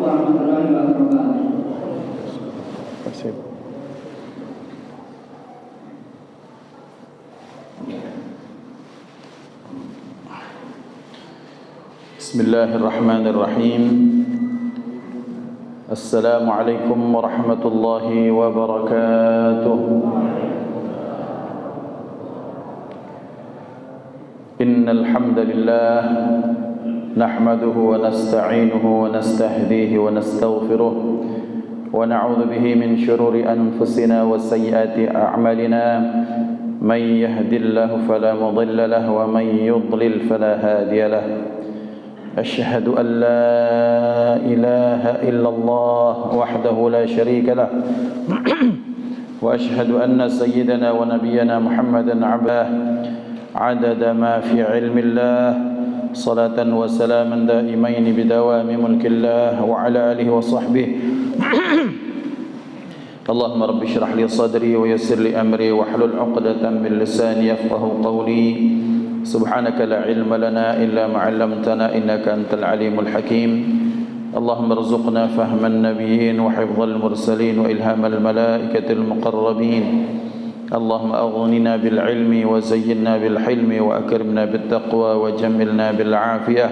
warahmatullahi wabarakatuh. Bismillahirrahmanirrahim. Assalamualaikum warahmatullahi wabarakatuh. Innal hamdalillah nahmaduhu wa nasta'inuhu wa nastahdihi wa nastaghfiruh wa na'udzu bihi min shururi anfusina wa sayyiati a'malina. Man yahdihillahu fala mudilla lahu wa man yudlil fala hadiya lahu. أشهد أن لا إله إلا الله وحده لا شريك له وأشهد أن سيدنا ونبينا محمدا عبده عدد ما في علم الله صلاة وسلاما دائمين بدوام ملك الله وعلى آله وصحبه اللهم رب اشرح لي صدري ويسر لي أمري واحلل عقدة من لساني يفقه قولي سبحانك لا علم لنا إلا ما علمتنا إنك أنت العليم الحكيم اللهم ارزقنا فهم النبيين وحفظ المرسلين وإلهام الملائكة المقربين اللهم أغننا بالعلم وزينا بالحلم وأكرمنا بالتقوى وجملنا بالعافية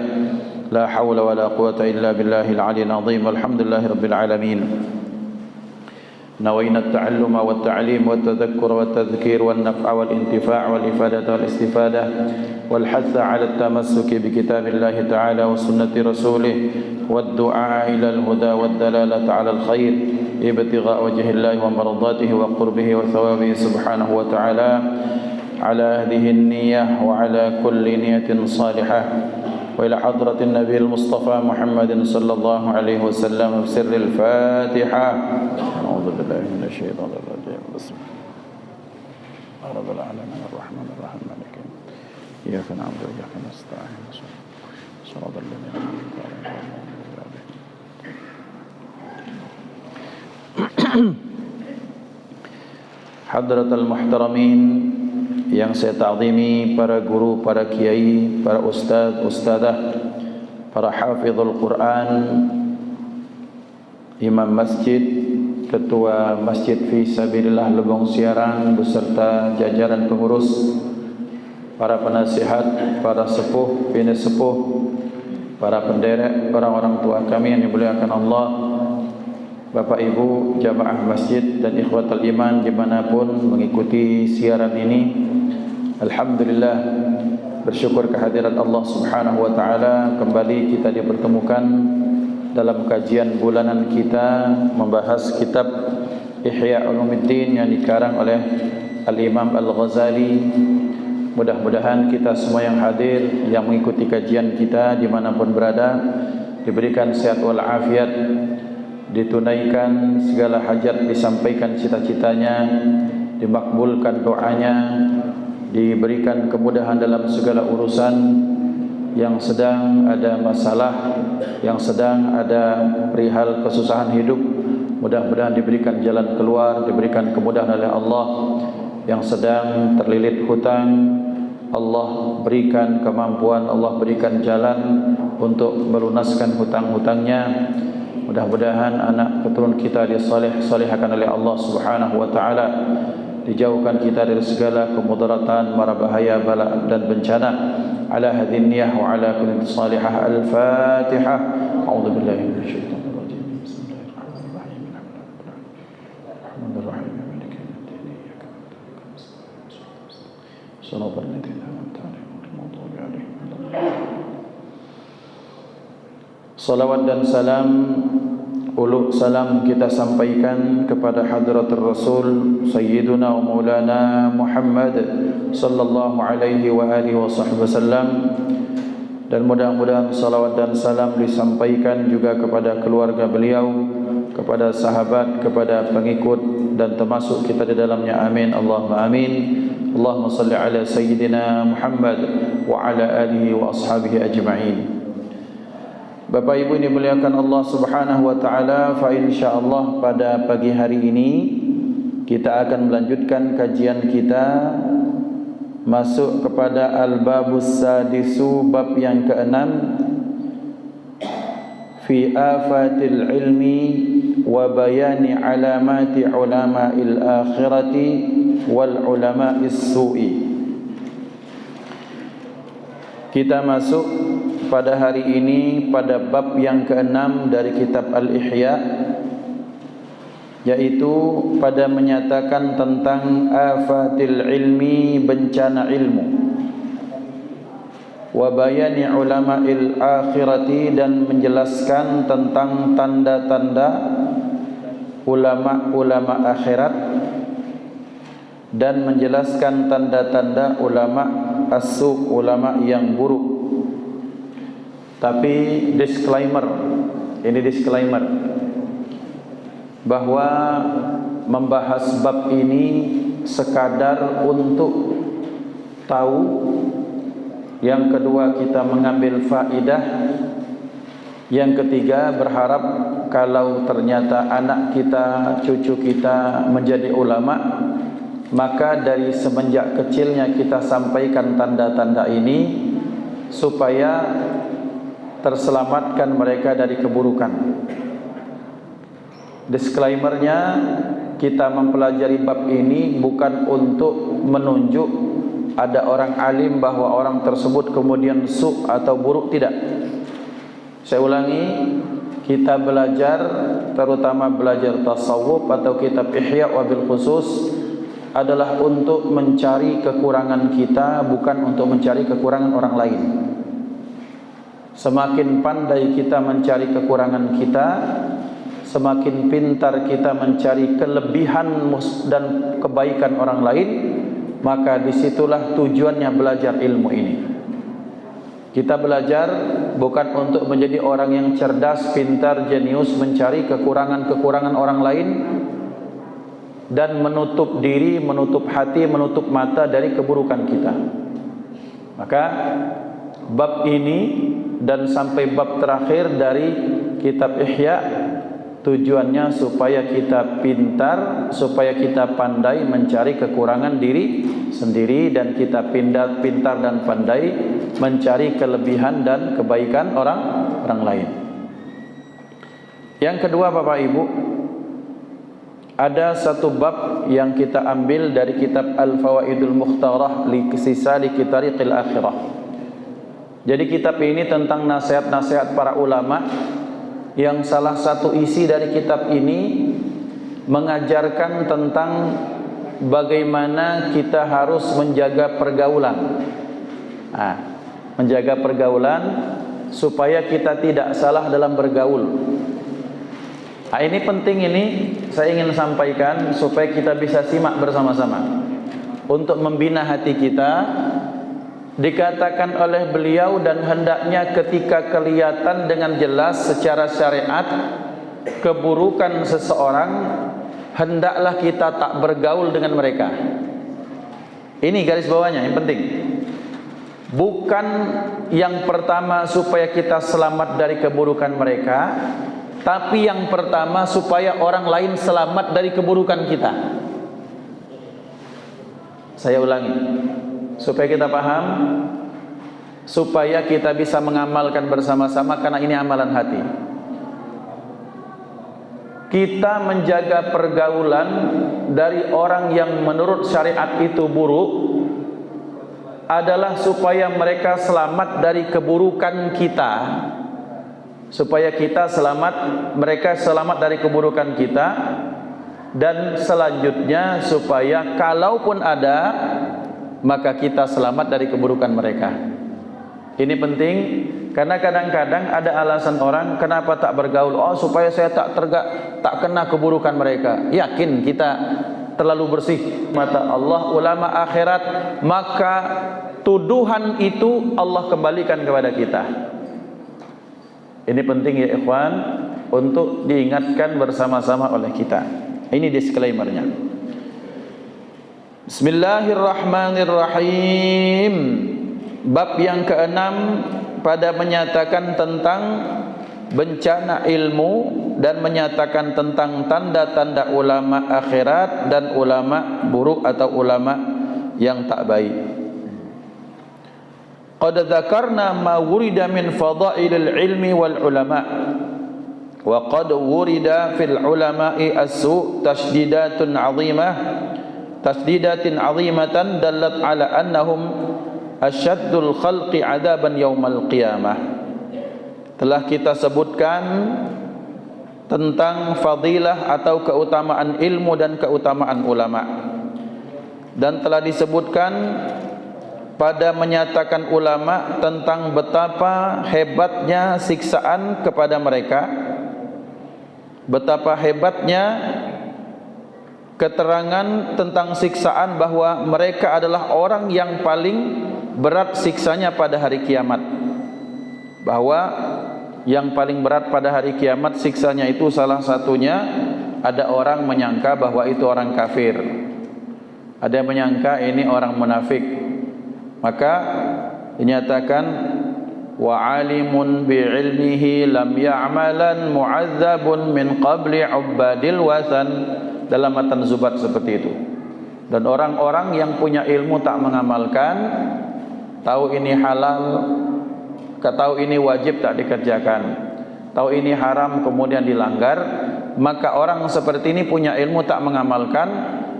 لا حول ولا قوة إلا بالله العلي العظيم والحمد لله رب العالمين نوينا التعلم والتعليم والتذكر والتذكير والنفع والانتفاع والإفادة والاستفادة والحث على التمسك بكتاب الله تعالى وسنة رسوله والدعاء إلى الهدى والدلالة على الخير ابتغاء وجه الله ومرضاته وقربه وثوابه سبحانه وتعالى على هذه النية وعلى كل نية صالحة وإلى حضرة النبي المصطفى محمد صلى الله عليه وسلم بسر الفاتحة. أعوذ بالله من الشيطان الرجيم. بسم الله رب العالمين الرحمن الرحيم مالك يوم الدين إياك نعبد وإياك نستعين صراط الذين أنعمت عليهم. Hadratul muhtaramin yang saya ta'zimi, para guru, para kiai, para ustaz, ustazah, para hafizul Quran, imam masjid, ketua masjid fi sabilillah Lebong Siarang beserta jajaran pengurus, para penasihat, para sepuh, bini sepuh, para penderek, orang-orang tua kami yang dimuliakan Allah, Bapak Ibu jamaah masjid dan ikhwatul iman dimanapun mengikuti siaran ini. Alhamdulillah, bersyukur kehadirat Allah Subhanahu wa taala, kembali kita dipertemukan dalam kajian bulanan kita membahas kitab Ihya Ulumuddin yang dikarang oleh Al-Imam Al-Ghazali. Mudah-mudahan kita semua yang hadir, yang mengikuti kajian kita dimanapun berada, diberikan sehat wal afiat, ditunaikan segala hajat, disampaikan cita-citanya, dimakbulkan doanya, diberikan kemudahan dalam segala urusan, yang sedang ada masalah, yang sedang ada perihal kesusahan hidup, mudah-mudahan diberikan jalan keluar, diberikan kemudahan oleh Allah. Yang sedang terlilit hutang, Allah berikan kemampuan, Allah berikan jalan untuk melunaskan hutang-hutangnya. Mudah-mudahan anak keturunan kita disalih-salihkan oleh Allah Subhanahu wa taala, dijauhkan kita dari segala kemudaratan, mara bahaya, bala dan bencana. Ala hadhihi niyyah wa ala kulli salihah. Al-Fatihah. A'udzu billahi minasyaitonir rajim. Bismillahirrahmanirrahim. Alhamdulillahirabbil alamin. Shiratal ladzina an'amta 'alaihim ghairil maghdubi 'alaihim waladdallin. Salawat dan salam, ulug salam kita sampaikan kepada hadratul Rasul Sayyiduna wa Maulana Muhammad sallallahu alaihi wa alihi wasallam, dan mudah-mudahan salawat dan salam disampaikan juga kepada keluarga beliau, kepada sahabat, kepada pengikut dan termasuk kita di dalamnya. Amin Allahumma amin. Allahumma salli ala Sayyidina Muhammad wa ala alihi wa ashabihi ajma'in. Bapak Ibu yang dimuliakan Allah Subhanahu wa taala, fa insyaallah pada pagi hari ini kita akan melanjutkan kajian kita masuk kepada al-babus sadisu, bab yang keenam, fi fi afatil ilmi wa bayani alamati ulama'il akhirati wal ulama'is su'i. Kita masuk pada hari ini pada bab yang ke-6 dari kitab Al-Ihya, yaitu pada menyatakan tentang afatil ilmi, bencana ilmu, wa bayani ulama'il akhirati, dan menjelaskan tentang tanda-tanda ulama-ulama akhirat, dan menjelaskan tanda-tanda ulama as-su', ulama yang buruk. Tapi disclaimer, ini disclaimer, bahwa membahas bab ini sekadar untuk tahu. Yang kedua, kita mengambil faidah. Yang ketiga, berharap kalau ternyata anak kita, cucu kita menjadi ulama, maka dari semenjak kecilnya kita sampaikan tanda-tanda ini supaya terselamatkan mereka dari keburukan. Disclaimernya, kita mempelajari bab ini bukan untuk menunjuk ada orang alim bahwa orang tersebut kemudian su' atau buruk, tidak. Saya ulangi, kita belajar, terutama belajar tasawuf atau kitab Ihya wabil khusus, adalah untuk mencari kekurangan kita, bukan untuk mencari kekurangan orang lain. Semakin pandai kita mencari kekurangan kita, semakin pintar kita mencari kelebihan dan kebaikan orang lain, maka disitulah tujuannya belajar ilmu ini. Kita belajar bukan untuk menjadi orang yang cerdas, pintar, jenius, mencari kekurangan-kekurangan orang lain dan menutup diri, menutup hati, menutup mata dari keburukan kita. Maka bab ini dan sampai bab terakhir dari kitab Ihya, tujuannya supaya kita pintar, supaya kita pandai mencari kekurangan diri sendiri, dan kita pintar dan pandai mencari kelebihan dan kebaikan orang lain. Yang kedua, Bapak Ibu, ada satu bab yang kita ambil dari kitab Al-Fawaidul Mukhtarah li Saliki Tariqil Akhirah. Jadi kitab ini tentang nasihat-nasihat para ulama, yang salah satu isi dari kitab ini mengajarkan tentang bagaimana kita harus menjaga pergaulan. Menjaga pergaulan supaya kita tidak salah dalam bergaul. Ini penting, ini saya ingin sampaikan supaya kita bisa simak bersama-sama untuk membina hati kita. Dikatakan oleh beliau, dan hendaknya ketika kelihatan dengan jelas secara syariat keburukan seseorang, hendaklah kita tak bergaul dengan mereka. Ini garis bawahnya yang penting. Bukan yang pertama supaya kita selamat dari keburukan mereka, tapi yang pertama supaya orang lain selamat dari keburukan kita. Saya ulangi, supaya kita paham, supaya kita bisa mengamalkan bersama-sama, karena ini amalan hati. Kita menjaga pergaulan dari orang yang menurut syariat itu buruk adalah supaya mereka selamat dari keburukan kita, supaya kita selamat, mereka selamat dari keburukan kita, dan selanjutnya supaya kalaupun ada, maka kita selamat dari keburukan mereka. Ini penting, karena kadang-kadang ada alasan orang kenapa tak bergaul. Supaya saya tak kena keburukan mereka. Yakin kita terlalu bersih mata Allah, ulama akhirat, maka tuduhan itu Allah kembalikan kepada kita. Ini penting ya ikhwan, untuk diingatkan bersama-sama oleh kita. Ini disclaimernya. Bismillahirrahmanirrahim. Bab yang ke-6 pada menyatakan tentang bencana ilmu dan menyatakan tentang tanda-tanda ulama akhirat dan ulama buruk atau ulama yang tak baik. Qad dzakarna ma wurida min fadailil ilmi wal ulama. wa qad wurida fil ulama'i as-su' tasdidatin 'azimatan dallat ala annahum asyaddul khalqi 'adaban yaumal qiyamah. Telah kita sebutkan tentang fadilah atau keutamaan ilmu dan keutamaan ulama, dan telah disebutkan pada menyatakan ulama tentang betapa hebatnya siksaan kepada mereka, betapa hebatnya keterangan tentang siksaan, bahwa mereka adalah orang yang paling berat siksanya pada hari kiamat, bahwa yang paling berat pada hari kiamat siksanya itu salah satunya ada orang menyangka bahwa itu orang kafir, ada yang menyangka ini orang munafik, maka dinyatakan wa alimun bi ilmihi lam ya'malan mu'adzabun min qabli ubadil wasan, dalam matan Zubat seperti itu. Dan orang-orang yang punya ilmu tak mengamalkan, tahu ini halal, tahu ini wajib tak dikerjakan, tahu ini haram kemudian dilanggar, maka orang seperti ini punya ilmu tak mengamalkan,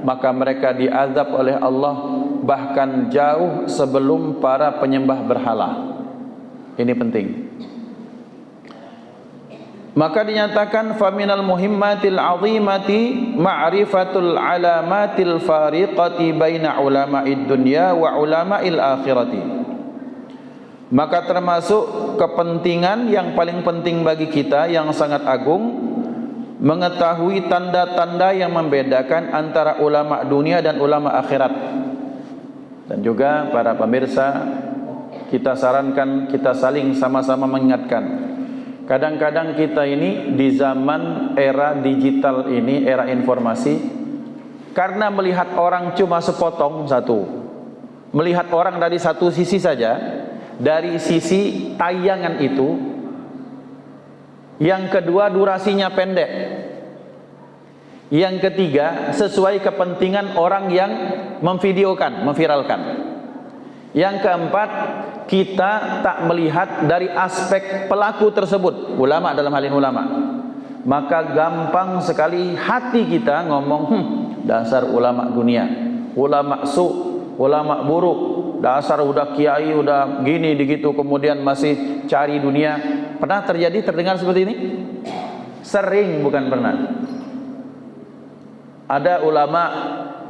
maka mereka diazab oleh Allah bahkan jauh sebelum para penyembah berhala. Ini penting. Maka dinyatakan faminal muhimmatil azimati ma'rifatul alamatil fariqati baina ulama'id dunya wa ulama'il akhirati. Maka termasuk kepentingan yang paling penting bagi kita yang sangat agung, mengetahui tanda-tanda yang membedakan antara ulama dunia dan ulama akhirat. Dan juga para pemirsa, kita sarankan kita saling sama-sama mengingatkan. Kadang-kadang kita ini di zaman era digital ini, era informasi, karena melihat orang cuma sepotong satu, melihat orang dari satu sisi saja, dari sisi tayangan itu, yang kedua durasinya pendek, yang ketiga sesuai kepentingan orang yang memvideokan, memviralkan, yang keempat kita tak melihat dari aspek pelaku tersebut, ulama dalam hal ini ulama, maka gampang sekali hati kita ngomong dasar ulama dunia, ulama ulama buruk, dasar udah kiai udah gini begitu, kemudian masih cari dunia. Pernah terjadi, terdengar seperti ini? Sering, bukan pernah. Ada ulama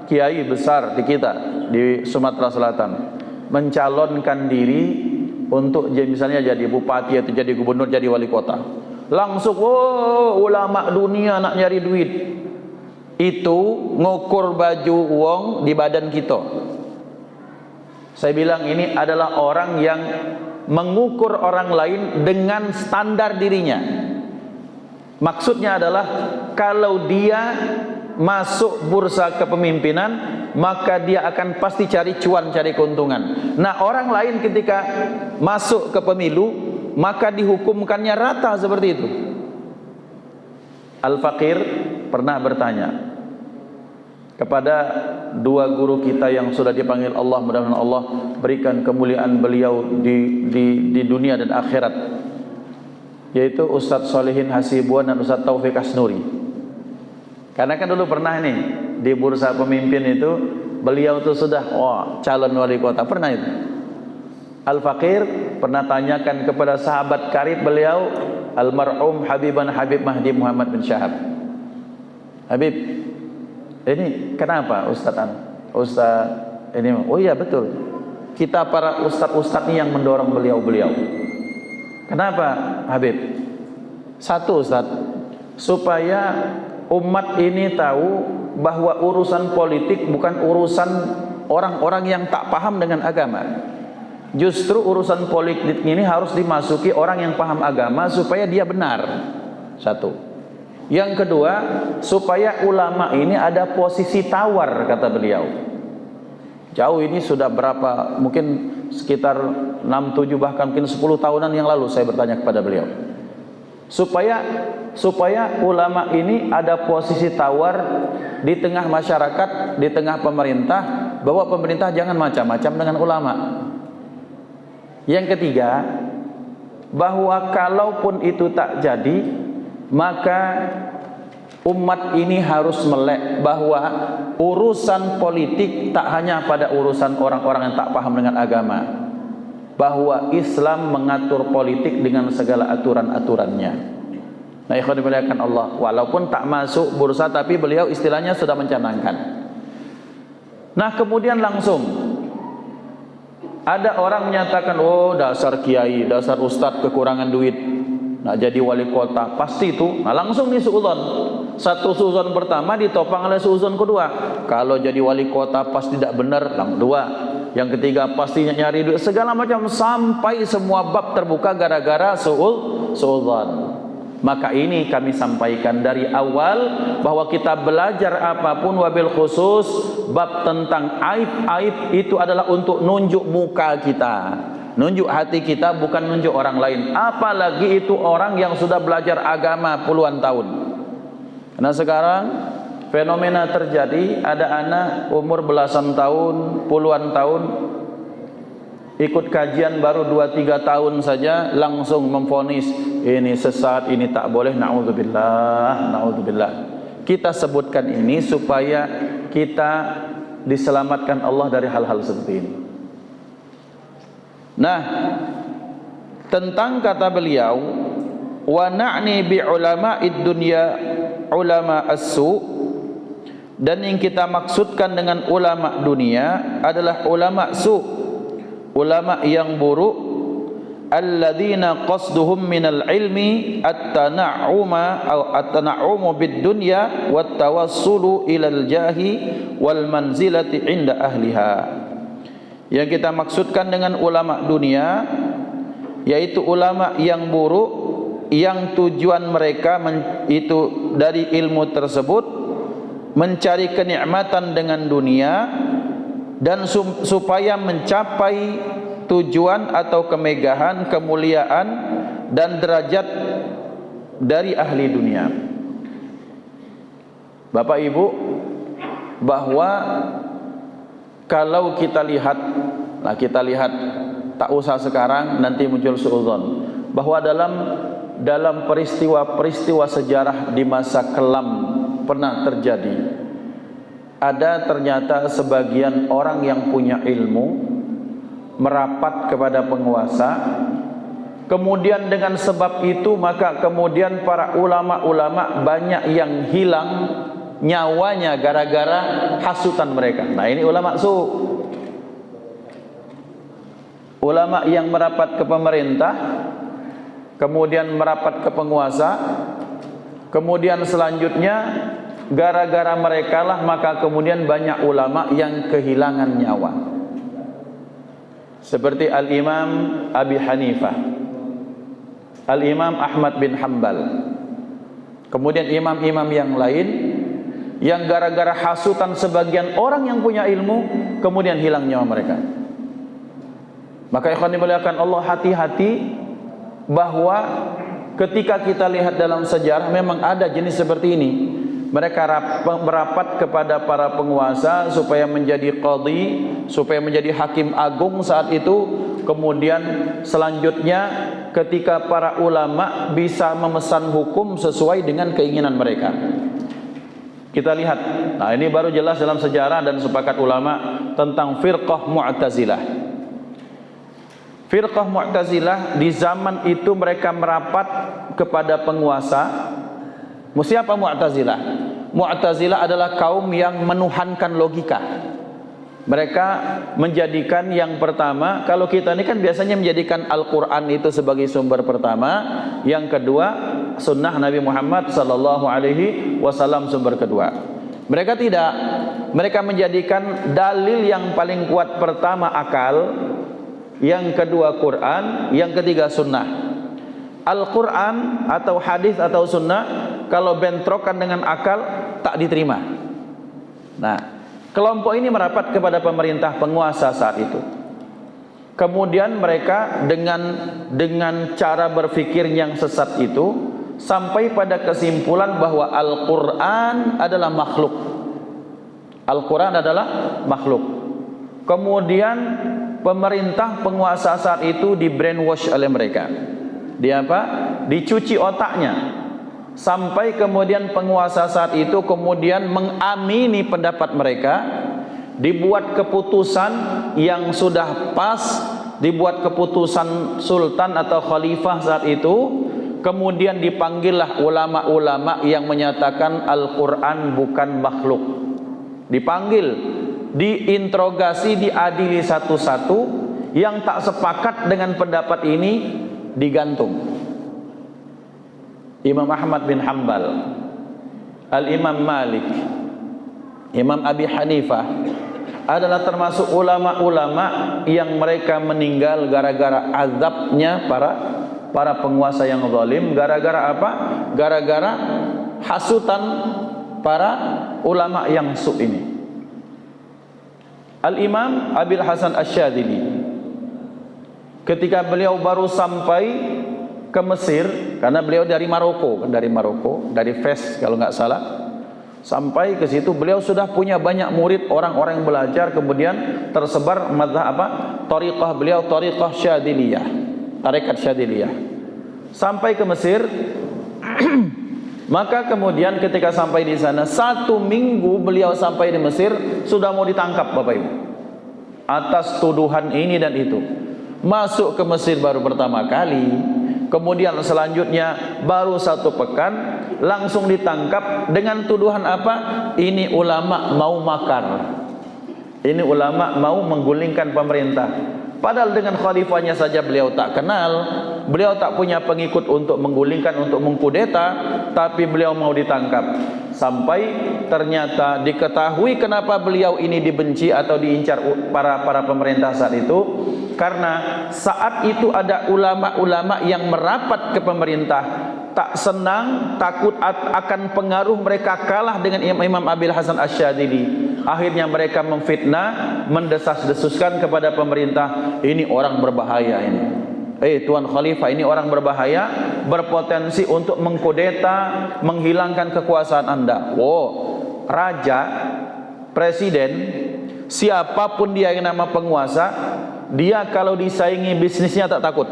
kiai besar di kita di Sumatera Selatan mencalonkan diri untuk misalnya jadi bupati atau jadi gubernur, jadi wali kota. Langsung, oh ulama dunia nak nyari duit. Itu ngukur baju wong di badan kita. Saya bilang ini adalah orang yang mengukur orang lain dengan standar dirinya. Maksudnya adalah kalau dia masuk bursa kepemimpinan, maka dia akan pasti cari cuan, cari keuntungan. Nah, orang lain ketika masuk ke pemilu, maka dihukumkannya rata seperti itu. Al-Faqir pernah bertanya kepada dua guru kita yang sudah dipanggil Allah, mudah-mudahan Allah berikan kemuliaan beliau di dunia dan akhirat, yaitu Ustadz Solihin Hasibuan dan Ustadz Taufik Asnuri. Karena kan dulu pernah nih di bursa pemimpin itu, beliau tuh sudah calon wali kota, pernah itu. Al-Faqir pernah tanyakan kepada sahabat karib beliau, almarhum Habiban Habib Mahdi Muhammad bin Syahab, Habib, ini kenapa Ustaz ini? Oh iya betul, kita para ustaz-ustaz ini yang mendorong beliau-beliau. Kenapa Habib? Satu Ustaz, supaya umat ini tahu bahwa urusan politik bukan urusan orang-orang yang tak paham dengan agama. Justru urusan politik ini harus dimasuki orang yang paham agama supaya dia benar. Satu. Yang kedua, supaya ulama ini ada posisi tawar, kata beliau. Jauh ini sudah berapa, mungkin sekitar 6-7 bahkan mungkin 10 tahunan yang lalu saya bertanya kepada beliau. Supaya ulama ini ada posisi tawar di tengah masyarakat, di tengah pemerintah, bahwa pemerintah jangan macam-macam dengan ulama. Yang ketiga, bahwa kalaupun itu tak jadi, maka umat ini harus melek bahwa urusan politik tak hanya pada urusan orang-orang yang tak paham dengan agama, bahwa Islam mengatur politik dengan segala aturan-aturannya. Nah, ikhwan dimuliakan Allah, walaupun tak masuk bursa tapi beliau istilahnya sudah mencanangkan. Nah, kemudian langsung ada orang menyatakan, oh dasar kiai, dasar ustadz kekurangan duit, nak jadi wali kota, pasti itu. Nah, langsung nih suudzon. Satu suudzon pertama ditopang oleh suudzon kedua. Kalau jadi wali kota pasti tidak benar, dua. Yang ketiga pastinya nyari duit, segala macam, sampai semua bab terbuka gara-gara suudzon. Maka ini kami sampaikan dari awal bahwa kita belajar apapun, wabil khusus bab tentang aib-aib itu adalah untuk nunjuk muka kita, nunjuk hati kita, bukan nunjuk orang lain. Apalagi itu orang yang sudah belajar agama puluhan tahun. Karena sekarang fenomena terjadi, ada anak umur belasan tahun, puluhan tahun, ikut kajian baru 2-3 tahun saja langsung memvonis ini sesat, ini tak boleh. Na'udzubillah, na'udzubillah. Kita sebutkan ini supaya kita diselamatkan Allah dari hal-hal seperti ini. Nah, tentang kata beliau, wa na'ni bi ulama'id dunya ulama as-su', dan yang kita maksudkan dengan ulama dunia adalah ulama su', ulama yang buruk, alladzina qasduhum minal ilmi at-tana'uma atau at-tana'umu bid-dunya wat tawassulu ilal jahi wal manzilati inda ahliha. Yang kita maksudkan dengan ulama dunia yaitu ulama yang buruk, yang tujuan mereka itu dari ilmu tersebut mencari kenikmatan dengan dunia dan supaya mencapai tujuan atau kemegahan, kemuliaan dan derajat dari ahli dunia. Bapak Ibu, bahwa kalau kita lihat, nah kita lihat, tak usah sekarang, nanti muncul suudzon, bahwa dalam peristiwa-peristiwa sejarah di masa kelam pernah terjadi. Ada ternyata sebagian orang yang punya ilmu merapat kepada penguasa, kemudian dengan sebab itu maka kemudian para ulama-ulama banyak yang hilang nyawanya gara-gara hasutan mereka. Nah, ini ulama su, ulama yang merapat ke pemerintah, kemudian merapat ke penguasa, kemudian selanjutnya gara-gara mereka lah maka kemudian banyak ulama yang kehilangan nyawa. Seperti Al-Imam Abi Hanifah, Al-Imam Ahmad bin Hanbal, kemudian imam-imam yang lain yang gara-gara hasutan sebagian orang yang punya ilmu kemudian hilang nyawa mereka. Maka ikhwan dimuliakan Allah, hati-hati bahwa ketika kita lihat dalam sejarah memang ada jenis seperti ini. Mereka merapat kepada para penguasa supaya menjadi qadhi, supaya menjadi hakim agung saat itu. Kemudian selanjutnya ketika para ulama bisa memesan hukum sesuai dengan keinginan mereka. Kita lihat, nah ini baru jelas dalam sejarah dan sepakat ulama tentang firqah Mu'tazilah. Firqah Mu'tazilah di zaman itu mereka merapat kepada penguasa. Siapa Mu'tazilah? Mu'tazilah adalah kaum yang menuhankan logika. Mereka menjadikan yang pertama, kalau kita ini kan biasanya menjadikan Al-Quran itu sebagai sumber pertama, yang kedua sunnah Nabi Muhammad SAW sumber kedua. Mereka tidak, mereka menjadikan dalil yang paling kuat pertama akal, yang kedua Quran, yang ketiga sunnah. Al-Quran atau hadis atau sunnah kalau bentrokan dengan akal tak diterima. Nah, kelompok ini merapat kepada pemerintah penguasa saat itu. Kemudian mereka dengan cara berpikir yang sesat itu sampai pada kesimpulan bahwa Al-Quran adalah makhluk. Al-Quran adalah makhluk. Kemudian pemerintah penguasa saat itu di brainwash oleh mereka. Dia apa? Dicuci otaknya. sampai kemudian penguasa saat itu kemudian mengamini pendapat mereka, dibuat keputusan yang sudah pas, dibuat keputusan sultan atau khalifah saat itu. Kemudian dipanggillah ulama-ulama yang menyatakan Al-Quran bukan makhluk. Dipanggil, diinterogasi, diadili satu-satu. Yang tak sepakat dengan pendapat ini digantung. Imam Ahmad bin Hanbal, Al-Imam Malik, Imam Abi Hanifah adalah termasuk ulama-ulama yang mereka meninggal gara-gara azabnya para penguasa yang zalim. Gara-gara apa? Gara-gara hasutan para ulama yang su' ini. Al-Imam Abil Hasan Asy-Syadzili, ketika beliau baru sampai ke Mesir, karena beliau dari Maroko, dari Fes kalau nggak salah, sampai ke situ beliau sudah punya banyak murid, orang-orang yang belajar, kemudian tersebar mazhab thariqah beliau, thariqah Syadziliyah, tarekat Syadziliyah. Sampai ke Mesir, maka kemudian ketika sampai di sana, 1 minggu beliau sampai di Mesir, sudah mau ditangkap Bapak Ibu atas tuduhan ini dan itu. Masuk ke Mesir baru pertama kali, kemudian selanjutnya baru 1 pekan langsung ditangkap dengan tuduhan apa? Ini ulama mau makar, ini ulama mau menggulingkan pemerintah. Padahal dengan khalifahnya saja beliau tak kenal, beliau tak punya pengikut untuk menggulingkan, untuk mengkudeta, tapi beliau mau ditangkap. Sampai ternyata diketahui kenapa beliau ini dibenci atau diincar para pemerintah saat itu, karena saat itu ada ulama-ulama yang merapat ke pemerintah, tak senang, takut akan pengaruh mereka kalah dengan Imam Abil Hasan Asy-Syadzili. Akhirnya mereka memfitnah, mendesas-desuskan kepada pemerintah, ini orang berbahaya ini. Tuan Khalifah, ini orang berbahaya, berpotensi untuk mengkudeta, menghilangkan kekuasaan Anda. Raja, presiden, siapapun dia yang nama penguasa, dia kalau disaingi bisnisnya tak takut,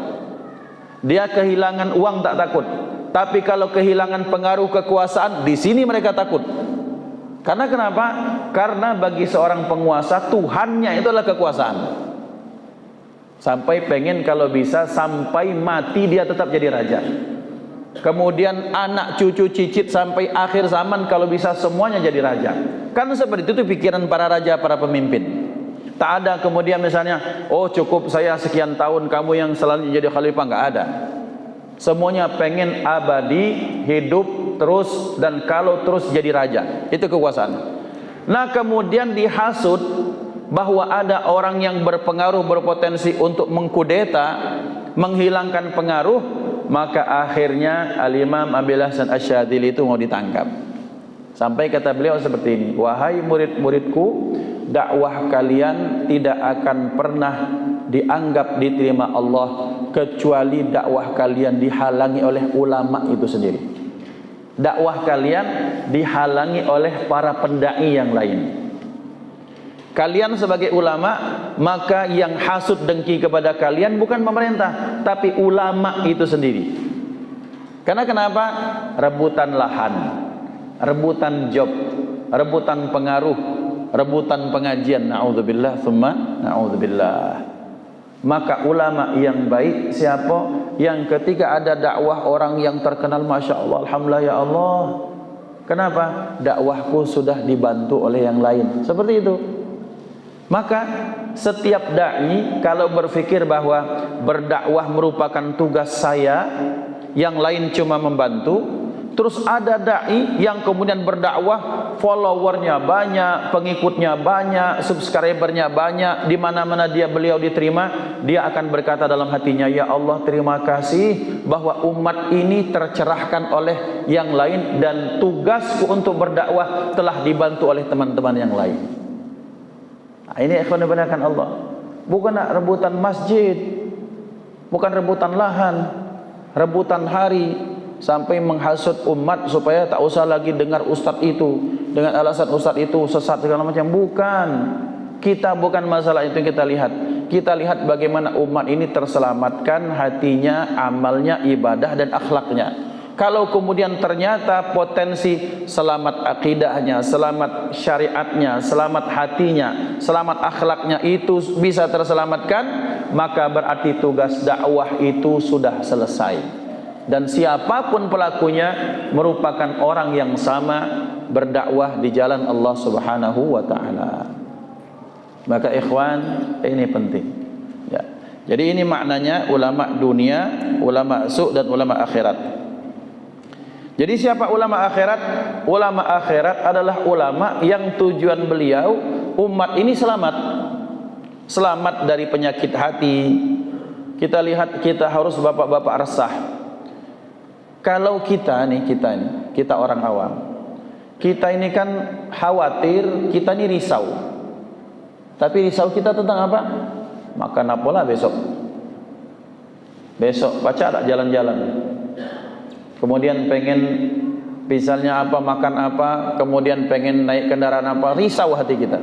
dia kehilangan uang tak takut. Tapi kalau kehilangan pengaruh kekuasaan, di sini mereka takut. Karena kenapa? Karena bagi seorang penguasa, Tuhannya itu adalah kekuasaan. Sampai pengen kalau bisa sampai mati dia tetap jadi raja. Kemudian anak cucu cicit sampai akhir zaman kalau bisa semuanya jadi raja. Kan seperti itu pikiran para raja, para pemimpin. Tak ada kemudian misalnya, cukup saya sekian tahun, kamu yang selanjutnya jadi khalifah, nggak ada. Semuanya pengen abadi, hidup terus, dan kalau terus jadi raja. Itu kekuasaan. Nah kemudian dihasut bahwa ada orang yang berpengaruh, berpotensi untuk mengkudeta, menghilangkan pengaruh, maka akhirnya Al-Imam Abil Hasan Asy-Syadzili itu mau ditangkap. Sampai kata beliau seperti ini, wahai murid-muridku, dakwah kalian tidak akan pernah dianggap diterima Allah kecuali dakwah kalian dihalangi oleh ulama itu sendiri. Dakwah kalian dihalangi oleh para pendai yang lain. Kalian sebagai ulama, maka yang hasut dengki kepada kalian bukan pemerintah, tapi ulama itu sendiri. Karena kenapa? Rebutan lahan, rebutan job, rebutan pengaruh, rebutan pengajian. Na'udzubillah, tsumma na'udzubillah. Maka ulama yang baik siapa? Yang ketika ada dakwah orang yang terkenal, Masya Allah, Alhamdulillah ya Allah. Kenapa? Dakwahku sudah dibantu oleh yang lain. Seperti itu. Maka setiap da'i kalau berpikir bahwa berdakwah merupakan tugas saya, yang lain cuma membantu, terus ada da'i yang kemudian berdakwah, followernya banyak, pengikutnya banyak, subscribernya banyak, di mana-mana beliau diterima, dia akan berkata dalam hatinya, ya Allah terima kasih bahwa umat ini tercerahkan oleh yang lain dan tugasku untuk berdakwah telah dibantu oleh teman-teman yang lain. Nah, ini ikhwan dibenarkan Allah. Bukan rebutan masjid, bukan rebutan lahan, rebutan hari, sampai menghasut umat supaya tak usah lagi dengar ustadz itu, dengan alasan ustadz itu sesat segala macam. Bukan. Kita bukan masalah itu yang kita lihat. Kita lihat bagaimana umat ini terselamatkan hatinya, amalnya, ibadah dan akhlaknya. Kalau kemudian ternyata potensi selamat akidahnya, selamat syariatnya, selamat hatinya, selamat akhlaknya itu bisa terselamatkan, maka berarti tugas dakwah itu sudah selesai. Dan siapapun pelakunya merupakan orang yang sama berdakwah di jalan Allah Subhanahu wa taala. Maka ikhwan, ini penting. Ya. Jadi ini maknanya ulama dunia, ulama su' dan ulama akhirat. Jadi siapa ulama akhirat? Ulama akhirat adalah ulama yang tujuan beliau umat ini selamat. Selamat dari penyakit hati. Kita lihat, kita harus bapak-bapak resah. Kalau kita orang awam, kita ini kan khawatir, kita ini risau. Tapi risau kita tentang apa? Makan apalah besok. Besok baca tak jalan-jalan. Kemudian pengen misalnya apa, makan apa, kemudian pengen naik kendaraan apa, risau hati kita.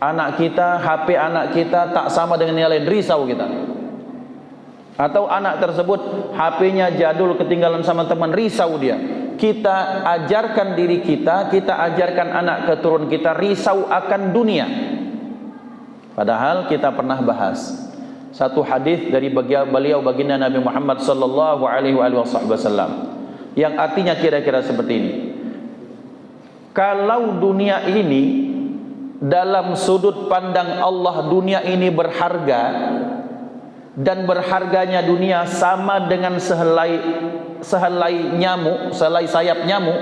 Anak kita, HP anak kita tak sama dengan yang lain, risau kita. Atau anak tersebut HP-nya jadul, ketinggalan sama teman, risau dia. Kita ajarkan diri kita ajarkan anak keturunan kita risau akan dunia. Padahal kita pernah bahas satu hadis dari beliau baginda Nabi Muhammad sallallahu alaihi wasallam yang artinya kira-kira seperti ini. Kalau dunia ini dalam sudut pandang Allah, dunia ini berharga dan berharganya dunia sama dengan sehelai nyamuk, sehelai sayap nyamuk.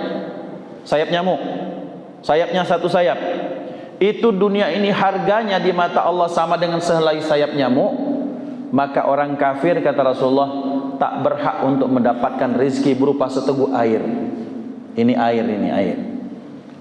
Sayapnya satu sayap. Itu dunia ini harganya di mata Allah sama dengan sehelai sayap nyamuk. Maka orang kafir, kata Rasulullah, tak berhak untuk mendapatkan rezeki berupa seteguk air. Ini air.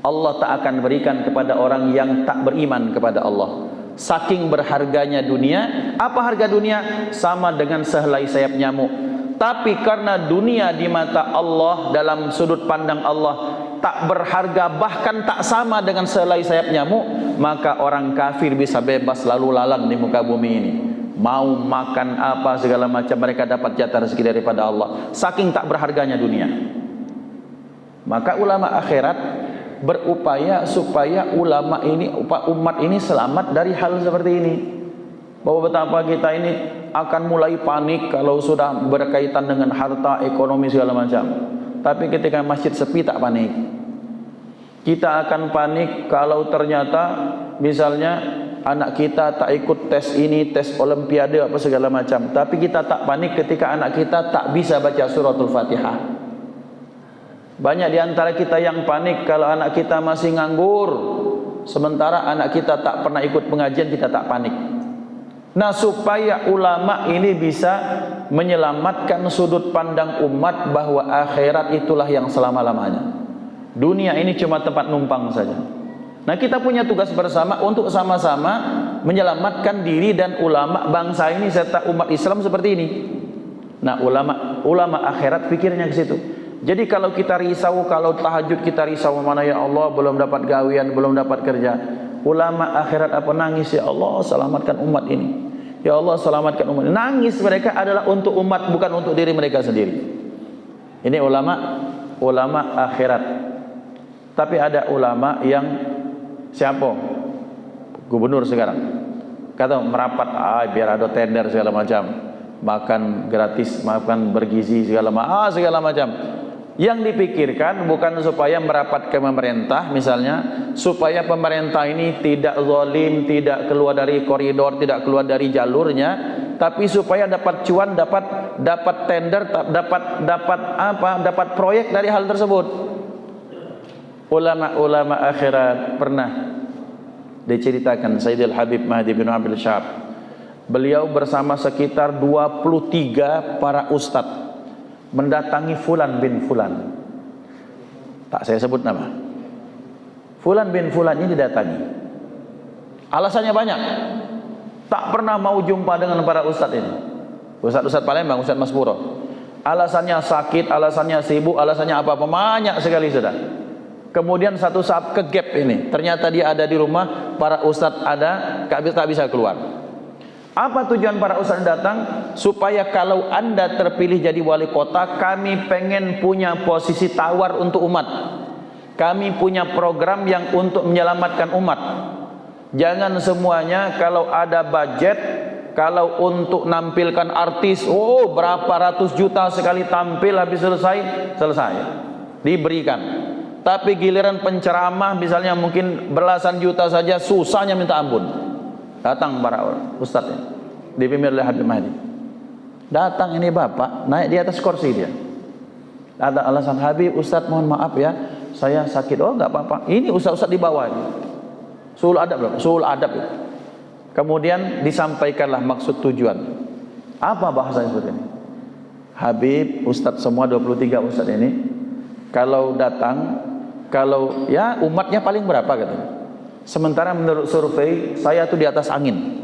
Allah tak akan berikan kepada orang yang tak beriman kepada Allah. Saking berharganya dunia. Apa harga dunia? Sama dengan sehelai sayap nyamuk. Tapi karena dunia di mata Allah, dalam sudut pandang Allah, tak berharga, bahkan tak sama dengan sehelai sayap nyamuk, maka orang kafir bisa bebas lalu lalang di muka bumi ini. Mau makan apa segala macam, mereka dapat jatah rezeki daripada Allah. Saking tak berharganya dunia. Maka ulama akhirat berupaya supaya umat ini selamat dari hal seperti ini. Bahwa betapa kita ini akan mulai panik kalau sudah berkaitan dengan harta, ekonomi segala macam. Tapi ketika masjid sepi tak panik. Kita akan panik kalau ternyata misalnya anak kita tak ikut tes ini, tes olimpiade apa segala macam. Tapi kita tak panik ketika anak kita tak bisa baca suratul Fatihah. Banyak di antara kita yang panik kalau anak kita masih nganggur, sementara anak kita tak pernah ikut pengajian, kita tak panik. Nah, supaya ulama ini bisa menyelamatkan sudut pandang umat bahwa akhirat itulah yang selama-lamanya. Dunia ini cuma tempat numpang saja. Nah, kita punya tugas bersama untuk sama-sama menyelamatkan diri dan ulama bangsa ini serta umat Islam seperti ini. Nah, ulama akhirat pikirnya ke situ. Jadi kalau kita risau, kalau tahajud kita risau, mana ya Allah belum dapat gawian, belum dapat kerja. Ulama akhirat apa nangis, ya Allah selamatkan umat ini. Ya Allah selamatkan umat ini. Nangis mereka adalah untuk umat, bukan untuk diri mereka sendiri. Ini ulama akhirat. Tapi ada ulama yang siapa? Gubernur sekarang. Kata merapat, biar ada tender segala macam. Makan gratis, makan bergizi segala macam. Yang dipikirkan bukan supaya merapat ke pemerintah misalnya, supaya pemerintah ini tidak zalim, tidak keluar dari koridor, tidak keluar dari jalurnya, tapi supaya dapat cuan, dapat tender, dapat proyek dari hal tersebut. Ulama akhirat pernah diceritakan Sayyidil Habib Mahdi bin Abdul Syahab. Beliau bersama sekitar 23 para ustadz mendatangi Fulan bin Fulan. Tak saya sebut nama. Fulan bin Fulan ini didatangi. Alasannya banyak. Tak pernah mau jumpa dengan para ustadz ini. Ustadz Palembang, Ustadz Maspuro. Alasannya sakit, alasannya sibuk, alasannya apa-apa, banyak sekali sudah. Kemudian satu saat ke gap ini, ternyata dia ada di rumah, para ustadz ada, tak bisa keluar. Apa tujuan para ustaz datang? Supaya kalau Anda terpilih jadi wali kota, kami pengen punya posisi tawar untuk umat. Kami punya program yang untuk menyelamatkan umat. Jangan semuanya kalau ada budget, kalau untuk nampilkan artis, oh berapa ratus juta sekali tampil, habis selesai diberikan. Tapi giliran penceramah misalnya mungkin belasan juta saja, susahnya minta ampun. Datang para ustaz dipimpin oleh Habib Mahdi. Datang ini bapak naik di atas kursi dia. Ada alasan, Habib ustaz mohon maaf ya, saya sakit. Oh enggak apa-apa. Ini ustaz-ustaz di bawah ini. Sul adab ya. Kemudian disampaikanlah maksud tujuan. Apa bahasanya seperti ini? Habib ustaz semua 23 ustaz ini kalau datang, kalau ya umatnya paling berapa katanya. Sementara menurut survei saya tuh di atas angin.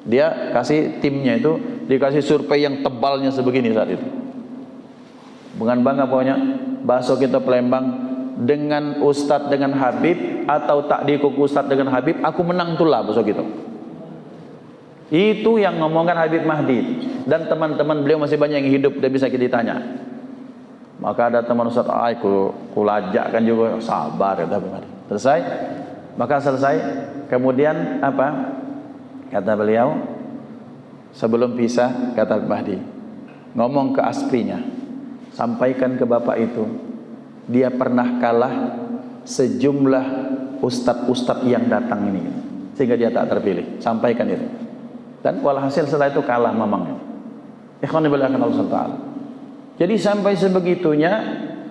Dia kasih timnya itu dikasih survei yang tebalnya sebegini saat itu. Dengan bangga pokoknya, bakso kita Palembang dengan ustadz dengan Habib atau tak dikuk ustadz dengan Habib, aku menang tuh lah bakso gitu. Itu yang ngomongkan Habib Mahdi. Dan teman-teman beliau masih banyak yang hidup, dia bisa kita ditanya. Maka ada teman ustadz, ku lajak kan juga, sabar kata Habib Mahdi. Selesai. Maka selesai, kemudian apa? Kata beliau, sebelum pisah, kata Mahdi, ngomong ke asprinya, sampaikan ke bapak itu, dia pernah kalah sejumlah ustadz-ustadz yang datang ini, sehingga dia tak terpilih. Sampaikan itu. Dan walhasil setelah itu kalah mamangnya. Ikhwan fillah Allah Ta'ala. Jadi sampai sebegitunya,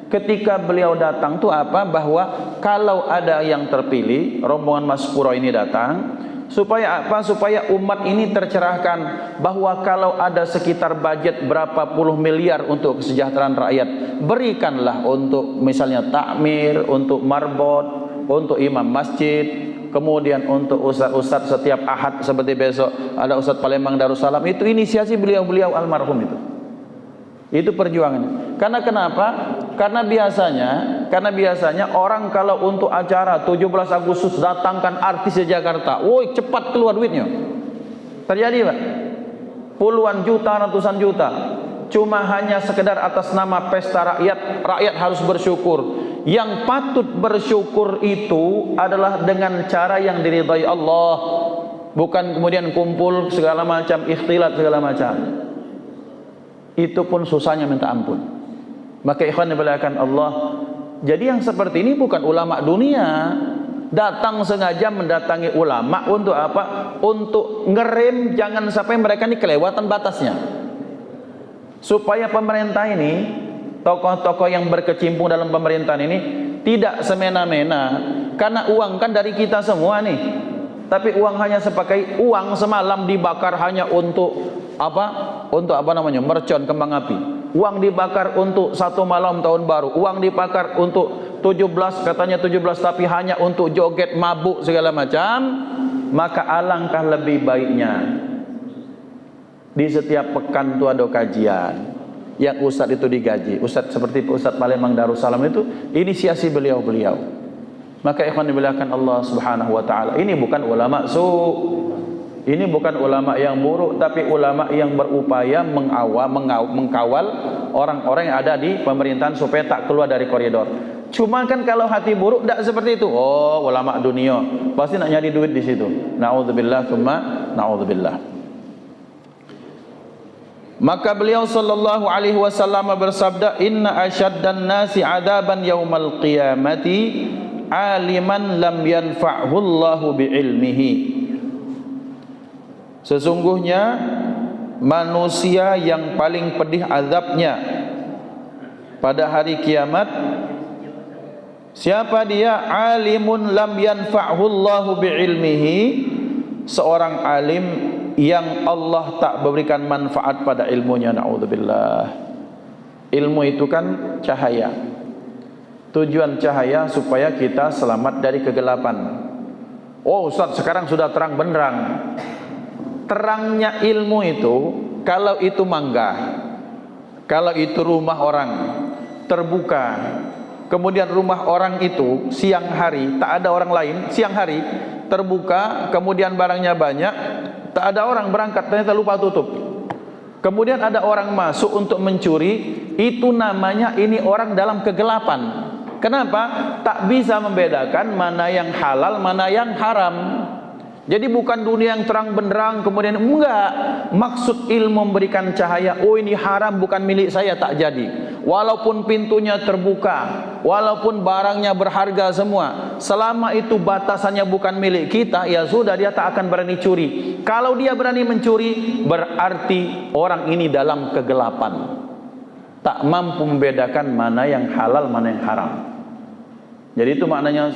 ketika beliau datang tuh apa? Bahwa kalau ada yang terpilih, rombongan Mas Puro ini datang, supaya apa? Supaya umat ini tercerahkan, bahwa kalau ada sekitar budget berapa puluh miliar untuk kesejahteraan rakyat, berikanlah untuk misalnya takmir, untuk marbot, untuk imam masjid, kemudian untuk ustaz-ustaz setiap ahad seperti besok ada Ustaz Palembang Darussalam. Itu inisiasi beliau-beliau almarhum itu. Itu perjuangan. Karena kenapa? Karena biasanya orang kalau untuk acara 17 Agustus datangkan artis di Jakarta, woi cepat keluar duitnya. Terjadi Pak. Puluhan juta, ratusan juta. Cuma hanya sekedar atas nama pesta rakyat, rakyat harus bersyukur. Yang patut bersyukur itu adalah dengan cara yang diridhai Allah, bukan kemudian kumpul segala macam, ikhtilat segala macam. Itu pun susahnya minta ampun. Maka ikhwan dimuliakan Allah, jadi yang seperti ini bukan ulama dunia datang sengaja mendatangi ulama untuk apa? Untuk ngerem jangan sampai mereka ini kelewatan batasnya, supaya pemerintah ini, tokoh-tokoh yang berkecimpung dalam pemerintahan ini tidak semena-mena. Karena uang kan dari kita semua nih, tapi uang hanya sebagai uang semalam dibakar hanya untuk apa? Untuk apa namanya? Mercon kembang api. Uang dibakar untuk satu malam tahun baru. Uang dibakar untuk 17, katanya 17, tapi hanya untuk joget, mabuk segala macam. Maka alangkah lebih baiknya di setiap pekan itu ada kajian yang ustadz itu digaji. Ustadz seperti Ustadz Palembang Darussalam itu inisiasi beliau-beliau. Maka ikhwan dimuliakan Allah Subhanahu wa taala, ini bukan ulama ini bukan ulama yang buruk, tapi ulama yang berupaya mengkawal orang-orang yang ada di pemerintahan supaya tak keluar dari koridor. Cuma kan kalau hati buruk tidak seperti itu. Oh, ulama dunia pasti nak nyari duit di situ. Naudzubillah tsumma naudzubillah. Maka beliau sallallahu alaihi wasallam bersabda, inna asyaddan nasi adaban yaumal qiyamati aliman lam yanfa'hu Allahu bi'ilmihi. Sesungguhnya manusia yang paling pedih azabnya pada hari kiamat, siapa dia? Alimun lam yanfa'hu Allahu bi'ilmihi, seorang alim yang Allah tak berikan manfaat pada ilmunya. Na'udzubillah. Ilmu itu kan cahaya. Tujuan cahaya supaya kita selamat dari kegelapan. Oh Ustaz, sekarang sudah terang benderang. Terangnya ilmu itu, kalau itu mangga, kalau itu rumah orang terbuka, kemudian rumah orang itu siang hari tak ada orang lain, siang hari terbuka, kemudian barangnya banyak, Tak ada orang berangkat, ternyata lupa tutup. Kemudian ada orang masuk untuk mencuri, itu namanya ini orang dalam kegelapan. Kenapa? Tak bisa membedakan mana yang halal, mana yang haram. Jadi bukan dunia yang terang benderang kemudian enggak. Maksud ilmu memberikan cahaya, oh ini haram bukan milik saya, tak jadi. Walaupun pintunya terbuka, walaupun barangnya berharga semua, selama itu batasannya bukan milik kita, ya sudah, dia tak akan berani curi. Kalau dia berani mencuri, berarti orang ini dalam kegelapan, tak mampu membedakan mana yang halal, mana yang haram. Jadi itu maknanya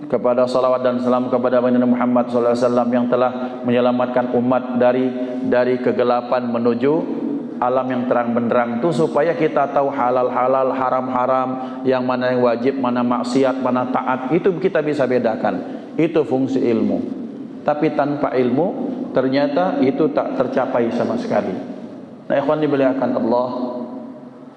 kepada salawat dan salam kepada Nabi Muhammad SAW yang telah menyelamatkan umat dari kegelapan menuju alam yang terang benderang itu, supaya kita tahu halal-halal, haram-haram, yang mana yang wajib, mana maksiat, mana taat, itu kita bisa bedakan. Itu fungsi ilmu. Tapi tanpa ilmu ternyata itu tak tercapai sama sekali. Nah, ikhwan dimuliakan Allah,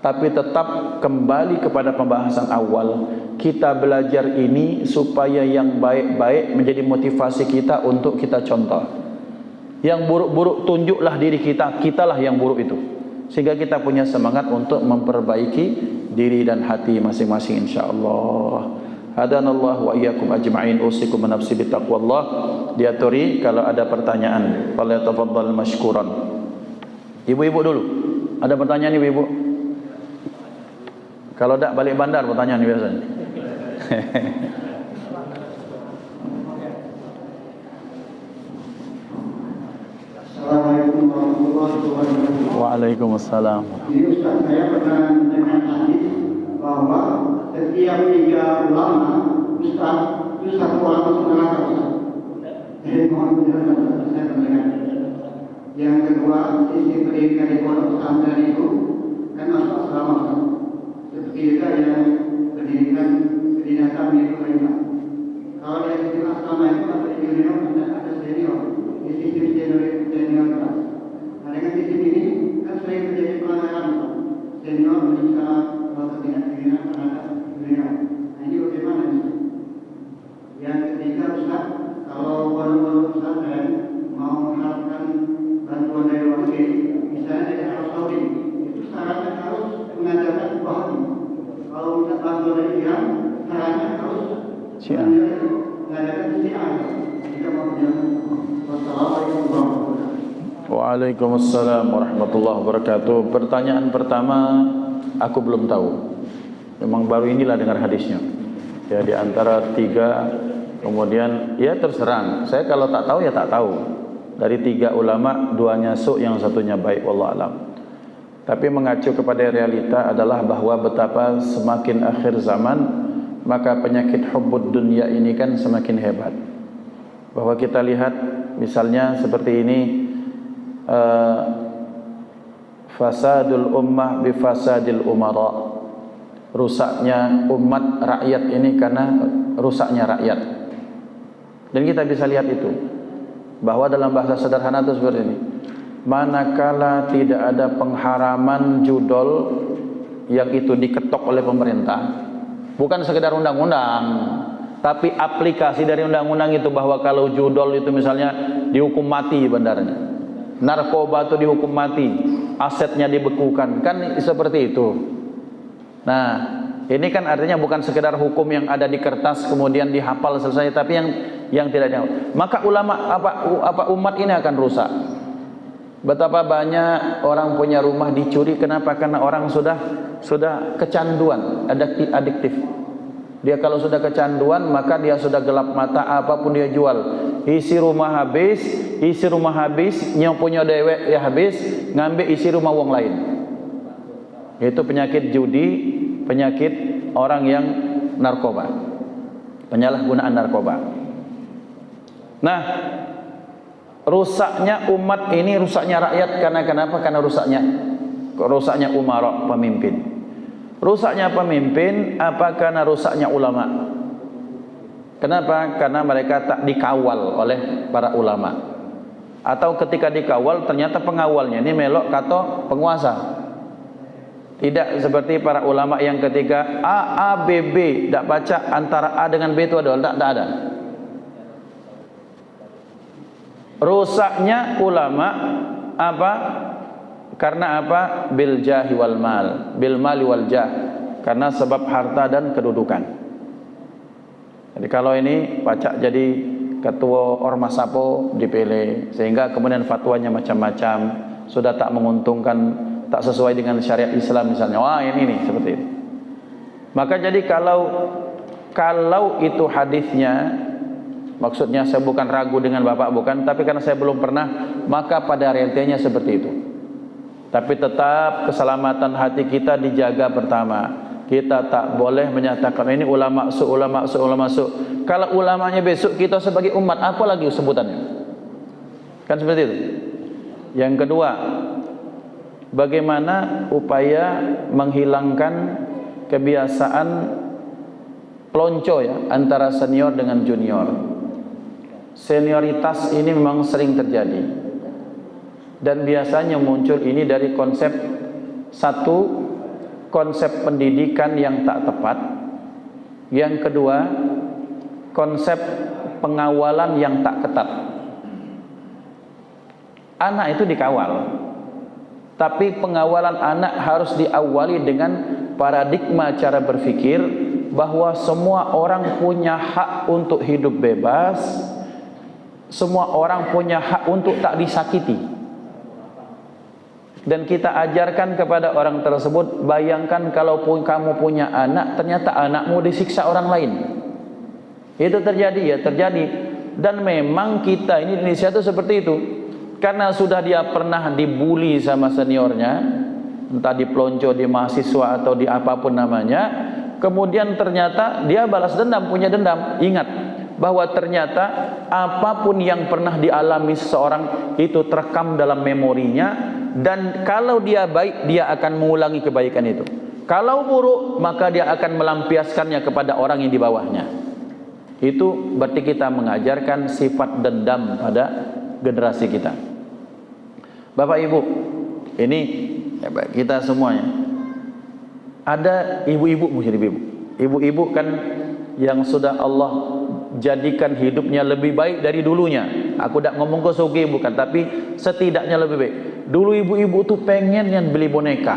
tapi tetap kembali kepada pembahasan awal. Kita belajar ini supaya yang baik-baik menjadi motivasi kita untuk kita contoh. Yang buruk-buruk tunjuklah diri kita, kitalah yang buruk itu, sehingga kita punya semangat untuk memperbaiki diri dan hati masing-masing, insyaallah. Hadanallah wa iyyakum ajma'in, usikum wa nafsi bittaqwallah. Diaturi kalau ada pertanyaan, falyatafaddal mashkuran. Ibu-ibu dulu, ada pertanyaan ibu-ibu? Kalau tak balik bandar pertanyaan ni biasanya. Assalamualaikum warahmatullahi wabarakatuh. Waalaikumsalam. Jadi Ustaz, saya pernah mendengar hadis bahwa setiap 3 ulama Ustaz itu 1 orang masuk neraka Ustaz. Jadi mohon penjelasan, saya mendengar. Yang kedua, sisi pendidikan di pondok pesantren itu kan masuk asrama Ustaz. Seperti juga yang pendidikan kedinasan di pemerintah. Kalau dari sisi asrama itu ada junior, ada senior. Di sisi senior kelas. Nah, dengan sisi ini kan sering terjadi pelanggaran senior menyiksa atau tidak terhadap junior. Nah, ini bagaimana Ustaz? Yang ketiga Ustaz, kalau pondok pesantren mau mengharapkan bantuan dari luar negeri, misalnya dari Arab Saudi, itu syaratnya harus mengajarkan Bahari. Kalau minta bantuan dari Iran, syaratnya harus mengajarkan Syiah. Jika mau menjalankan. Wassalamualaikum warahmatullahi wabarakatuh. Waalaikumsalam warahmatullahi wabarakatuh. Pertanyaan pertama aku belum tahu. Memang baru inilah dengar hadisnya. Ya, di antara 3, kemudian ya terserang. Saya kalau tak tahu ya tak tahu. Dari 3 ulama, 2-nya su', yang satunya baik, wallahu alam. Tapi mengacu kepada realita adalah bahwa betapa semakin akhir zaman, maka penyakit hubbud dunya ini kan semakin hebat. Bahwa kita lihat misalnya seperti ini, fasadul ummah bifasadil umara. Rusaknya umat, rakyat ini karena rusaknya rakyat. Dan kita bisa lihat itu, bahwa dalam bahasa sederhana itu seperti ini. Manakala tidak ada pengharaman judol yang itu diketok oleh pemerintah, bukan sekedar undang-undang, tapi aplikasi dari undang-undang itu, bahwa kalau judol itu misalnya dihukum mati bandarnya, narkoba itu dihukum mati, asetnya dibekukan, kan seperti itu. Nah, ini kan artinya bukan sekedar hukum yang ada di kertas kemudian dihafal selesai, tapi yang tidak ada. Maka ulama apa umat ini akan rusak. Betapa banyak orang punya rumah dicuri, kenapa? Karena orang sudah kecanduan, adiktif. Dia kalau sudah kecanduan, maka dia sudah gelap mata, apapun dia jual. Isi rumah habis, yang punya dewek ya habis, ngambil isi rumah wong lain. Itu penyakit judi, penyakit orang yang narkoba, penyalahgunaan narkoba. Nah, rusaknya umat ini, rusaknya rakyat karena kenapa? Karena rusaknya umara, pemimpin. Rusaknya pemimpin apa? Karena rusaknya ulama. Kenapa? Karena mereka tak dikawal oleh para ulama. Atau ketika dikawal ternyata pengawalnya ini melok kata penguasa. Tidak seperti para ulama yang ketika A, B, B, tak baca antara A dengan B itu ada, tak ada. Rusaknya ulama apa? Karena apa? Bil jahi wal mal, bil mali wal jah. Karena sebab harta dan kedudukan. Jadi kalau ini pacak jadi ketua ormas apa dipilih, sehingga kemudian fatwanya macam-macam, sudah tak menguntungkan, tak sesuai dengan syariat Islam misalnya. Wah, ini seperti itu. Maka jadi kalau itu hadisnya, maksudnya saya bukan ragu dengan Bapak, bukan, tapi karena saya belum pernah, maka pada realitinya seperti itu. Tapi tetap keselamatan hati kita dijaga pertama. Kita tak boleh menyatakan ini ulama su, ulama su, ulama su. Kalau ulamanya besok kita sebagai umat, apa lagi sebutannya? Kan seperti itu. Yang kedua, bagaimana upaya menghilangkan kebiasaan pelonco ya antara senior dengan junior. Senioritas ini memang sering terjadi. Dan biasanya muncul ini dari konsep satu, konsep pendidikan yang tak tepat. Yang kedua, konsep pengawalan yang tak ketat. Anak itu dikawal, tapi pengawalan anak harus diawali dengan paradigma cara berpikir bahwa semua orang punya hak untuk hidup bebas, semua orang punya hak untuk tak disakiti. Dan kita ajarkan kepada orang tersebut, bayangkan kalaupun kamu punya anak, ternyata anakmu disiksa orang lain. Itu terjadi ya, terjadi. Dan memang kita ini di Indonesia itu seperti itu. Karena sudah dia pernah dibully sama seniornya, entah di pelonco, di mahasiswa atau di apapun namanya, kemudian ternyata dia balas dendam, punya dendam. Ingat bahwa ternyata apapun yang pernah dialami seseorang itu terekam dalam memorinya. Dan kalau dia baik, dia akan mengulangi kebaikan itu. Kalau buruk, maka dia akan melampiaskannya kepada orang yang di bawahnya. Itu berarti kita mengajarkan sifat dendam pada generasi kita. Bapak Ibu, ini kita semuanya. Ada ibu-ibu, mungkin ibu-ibu. Ibu-ibu kan yang sudah Allah jadikan hidupnya lebih baik dari dulunya. Aku tak ngomong ke sugih bukan, tapi setidaknya lebih baik. Dulu ibu-ibu tuh pengen yang beli boneka.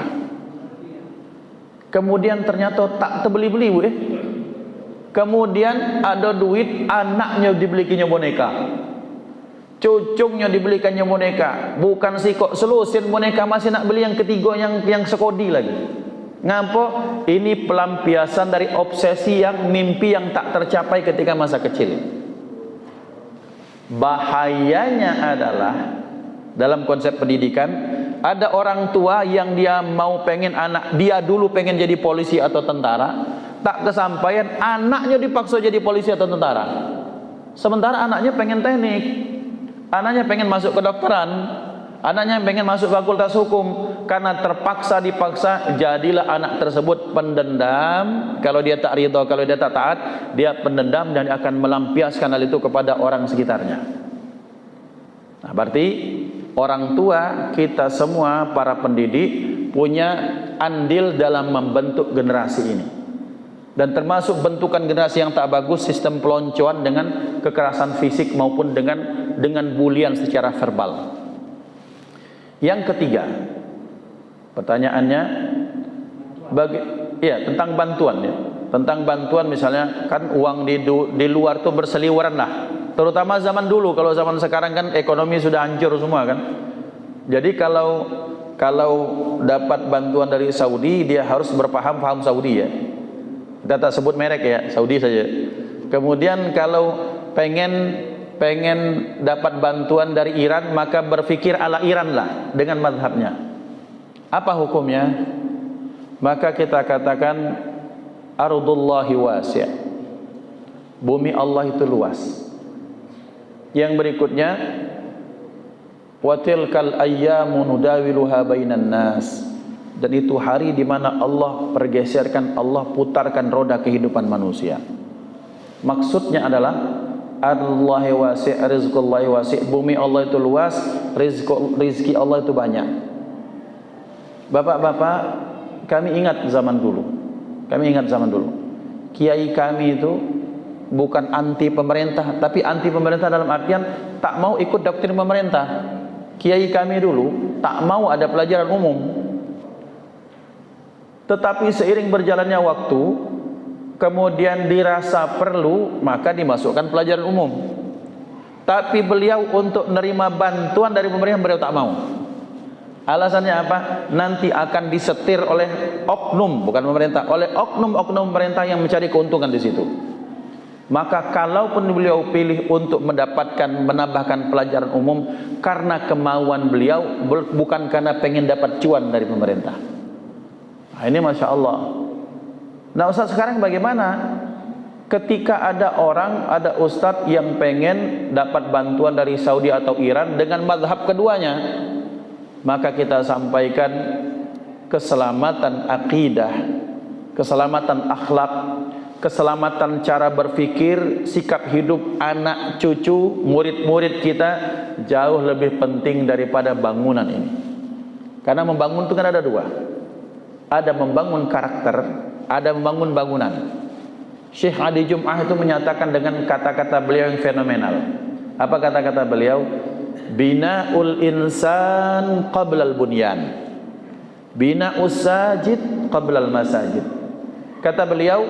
Kemudian ternyata tak terbeli-beli Bu. Kemudian ada duit, anaknya dibelikannya boneka. Cucunya dibelikannya boneka. Bukan sih kok selusin boneka, masih nak beli yang ketiga yang sekodi lagi. Ngapa? Ini pelampiasan dari obsesi yang mimpi yang tak tercapai ketika masa kecil. Bahayanya adalah dalam konsep pendidikan, ada orang tua yang dia mau pengen anak dia dulu pengen jadi polisi atau tentara, tak kesampaian, anaknya dipaksa jadi polisi atau tentara. Sementara anaknya pengen teknik, anaknya pengen masuk kedokteran, anaknya pengen masuk fakultas hukum. Karena terpaksa dipaksa, jadilah anak tersebut pendendam. Kalau dia tak ridha, kalau dia tak taat, dia pendendam dan akan melampiaskan hal itu kepada orang sekitarnya. Nah, berarti orang tua kita semua para pendidik punya andil dalam membentuk generasi ini. Dan termasuk bentukan generasi yang tak bagus, sistem peloncoan dengan kekerasan fisik maupun dengan bulian secara verbal. Yang ketiga, pertanyaannya tentang bantuan ya. Tentang bantuan misalnya kan uang di luar tuh berseliweran lah. Terutama zaman dulu, kalau zaman sekarang kan ekonomi sudah hancur semua kan. Jadi kalau dapat bantuan dari Saudi, dia harus paham Saudi ya. Kita tak sebut merek ya, Saudi saja. Kemudian kalau pengen dapat bantuan dari Iran, maka berpikir ala Iran lah dengan mazhabnya. Apa hukumnya? Maka kita katakan ardullahi wasi'. Bumi Allah itu luas. Yang berikutnya, wa tilkal ayyamu nudawiluha bainan nas. Dan itu hari di mana Allah pergeserkan, Allah putarkan roda kehidupan manusia. Maksudnya adalah ardullahi wasi', rizqullahi wasi'. Bumi Allah itu luas, rizki Allah itu banyak. Bapak-bapak, kami ingat zaman dulu. Kiai kami itu bukan anti pemerintah, tapi anti pemerintah dalam artian tak mau ikut doktrin pemerintah. Kiai kami dulu tak mau ada pelajaran umum. Tetapi seiring berjalannya waktu, kemudian dirasa perlu, maka dimasukkan pelajaran umum. Tapi beliau untuk menerima bantuan dari pemerintah, beliau tak mau. Alasannya apa? Nanti akan disetir oleh oknum, bukan pemerintah, oleh oknum-oknum pemerintah yang mencari keuntungan di situ. Maka kalaupun beliau pilih untuk menambahkan pelajaran umum karena kemauan beliau, bukan karena pengen dapat cuan dari pemerintah. Nah, ini Masya Allah. Nah Ustaz, sekarang bagaimana? Ketika ada ustadz yang pengen dapat bantuan dari Saudi atau Iran dengan mazhab keduanya, maka kita sampaikan keselamatan akidah, keselamatan akhlak, keselamatan cara berpikir, sikap hidup anak cucu, murid-murid kita jauh lebih penting daripada bangunan ini. Karena membangun itu kan ada dua. Ada membangun karakter, ada membangun bangunan. Syekh Adi Jum'ah itu menyatakan dengan kata-kata beliau yang fenomenal. Apa kata-kata beliau? Bina'ul insan qablal bunyan, bina'us sajid qablal masajid. Kata beliau,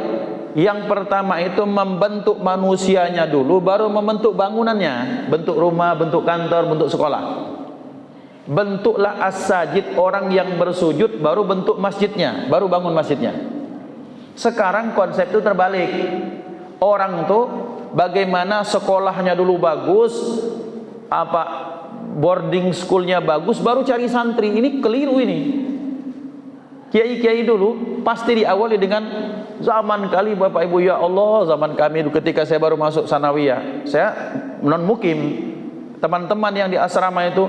yang pertama itu membentuk manusianya dulu, baru membentuk bangunannya, bentuk rumah, bentuk kantor, bentuk sekolah. Bentuklah as-sajid, orang yang bersujud, baru bentuk masjidnya, baru bangun masjidnya. Sekarang konsep itu terbalik. Orang tuh bagaimana sekolahnya dulu bagus, boarding schoolnya bagus, baru cari santri. Ini keliru ini. Kiai-kiai dulu pasti diawali dengan zaman kali Bapak Ibu, ya Allah, zaman kami dulu ketika saya baru masuk sanawiyah, saya non mukim, teman-teman yang di asrama itu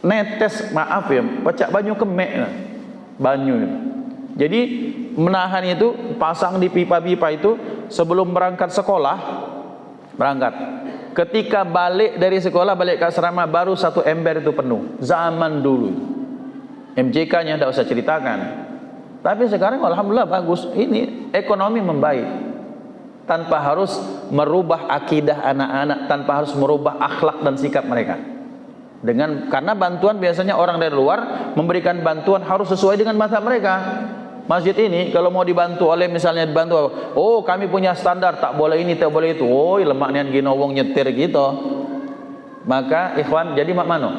netes, maaf ya, pecah banyu kemek, banyu. Jadi menahan itu, pasang di pipa-pipa itu sebelum berangkat sekolah, berangkat. Ketika balik dari sekolah, balik ke asrama, baru 1 ember itu penuh. Zaman dulu. MJK-nya tidak usah ceritakan. Tapi sekarang alhamdulillah bagus. Ini ekonomi membaik. Tanpa harus merubah akidah anak-anak, tanpa harus merubah akhlak dan sikap mereka. Karena bantuan biasanya orang dari luar memberikan bantuan harus sesuai dengan mazhab mereka. Masjid ini kalau mau dibantu oleh misalnya dibantu, oh kami punya standar, tak boleh ini, tak boleh itu. Oh lemaknya gini wong nyetir gitu. Maka ikhwan, jadi mak mano?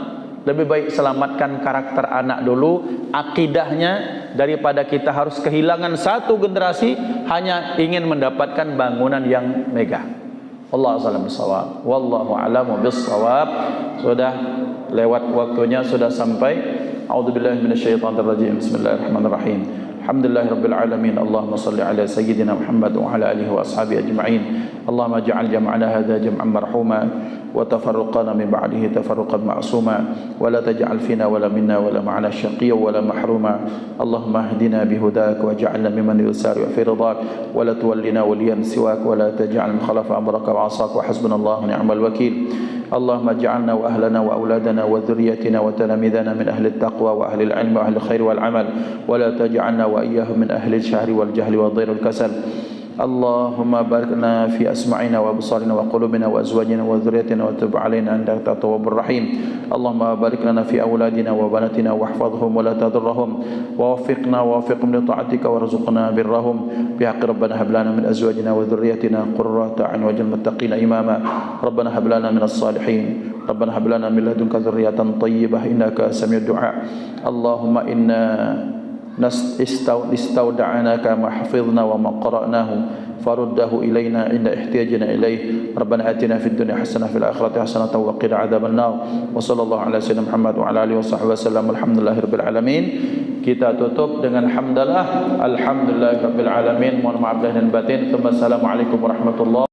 Lebih baik selamatkan karakter anak dulu, akidahnya, daripada kita harus kehilangan satu generasi hanya ingin mendapatkan bangunan yang megah. Wallahu a'lam bishawab. Wallahu a'lamu bishawab. Sudah lewat waktunya, sudah sampai. A'udzubillahi minasyaitonir rajim. Bismillahirrahmanirrahim. Alhamdulillahirabbil alamin. Allahumma shalli ala sayyidina Muhammad wa ala alihi wa ashabihi ajma'in. Allahumma ij'al jam'ana hadha jam'an marhuma wa tafarruqana min ba'dihi tafarruqan ma'suma wa la taj'al fina wa la minna wa la ma'ana syaqiyya wa la mahruma. Allahumma ihdina bihudak waj'alna mimman yusari'u fi ridak wa la tuwallina waliyan siwak wa la taj'al min khalafa amraka wa 'asak wa hasbunallahu wa ni'mal wakeel. اللهم اجعلنا وأهلنا وأولادنا وذريتنا وتلاميذنا من أهل التقوى وأهل العلم وأهل الخير والعمل ولا تجعلنا وإياهم من أهل الشهر والجهل والضير والكسل. اللهم باركنا في أسماعنا وأبصارنا وقلوبنا وأزواجنا وذريتنا وتب علينا أنت التواب الرحيم. اللهم بارك لنا في أولادنا وبناتنا واحفظهم ولا تضرهم ووفقنا ووفقهم لطاعتك وارزقنا برهم بحق ربنا هب لنا من أزواجنا وذريتنا قرة أعين واجعل المتقين إماما. ربنا هب لنا من الصالحين ربنا هب لنا من لدنك ذرية طيبة إنك سميع الدعاء. اللهم إنا استودعناك ما حفظنا وما قرأناه فرده إلينا عند احتياجنا إليه. ربنا آتنا في الدنيا حسنة في الآخرة حسنة وقنا عذاب النار. وصلى الله على سيدنا محمد وعلى آله وصحبه وسلم. الحمدلله رب العالمين. Kita tutup dengan hamdalah. Alhamdulillah rabbil alamin. Mohon maaf lahir dan batin. Assalamualaikum warahmatullahi